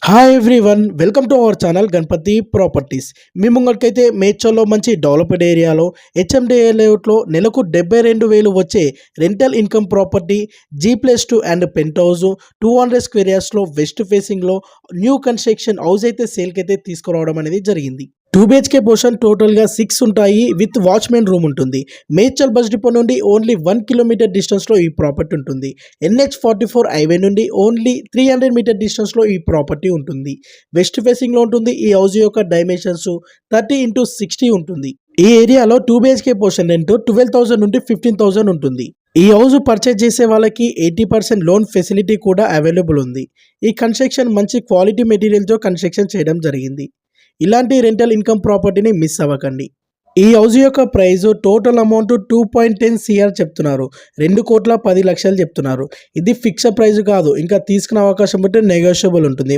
Hi everyone, welcome to our channel Ganapathi properties. మీ ముంగటికైతే మేడ్చల్లో మంచి డెవలప్డ్ ఏరియాలో హెచ్ఎండిఏ లేఅవుట్లో నెలకు 72,000 వచ్చే rental income property G+2 and penthouse 200 square యార్డ్స్లో వెస్ట్ ఫేసింగ్లో న్యూ కన్స్ట్రక్షన్ హౌస్ అయితే సేల్కి అయితే తీసుకురావడం అనేది జరిగింది. 2 BHK పోర్షన్ టోటల్గా 6 ఉంటాయి విత్ వాచ్మెన్ రూమ్ ఉంటుంది. మేడ్చల్ బస్ డిపో నుండి ఓన్లీ 1 కిలోమీటర్ డిస్టెన్స్లో ఈ ప్రాపర్టీ ఉంటుంది. NH44 హైవే నుండి ఓన్లీ 300 మీటర్ డిస్టెన్స్లో ఈ ప్రాపర్టీ ఉంటుంది. వెస్ట్ ఫేసింగ్లో ఉంటుంది. ఈ హౌస్ యొక్క డైమెన్షన్స్ 30x60 ఉంటుంది. ఈ ఏరియాలో 2 BHK పోర్షన్ రెంట్ 12,000 నుండి 15,000 ఉంటుంది. ఈ హౌస్ పర్చేజ్ చేసే వాళ్ళకి 80% లోన్ ఫెసిలిటీ కూడా అవైలబుల్ ఉంది. ఈ కన్స్ట్రక్షన్ మంచి క్వాలిటీ మెటీరియల్తో కన్స్ట్రక్షన్ చేయడం జరిగింది. ఇలాంటి రెంటల్ ఇన్కమ్ ప్రాపర్టీని మిస్ అవ్వకండి. ఈ హౌస్ యొక్క ప్రైస్ టోటల్ అమౌంట్ 2.10 CR చెప్తున్నారు. 2,10,00,000 చెప్తున్నారు. ఇది ఫిక్స్డ్ ప్రైస్ కాదు, ఇంకా తీసుకునే అవకాశం ఉంటే నెగోషియబుల్ ఉంటుంది.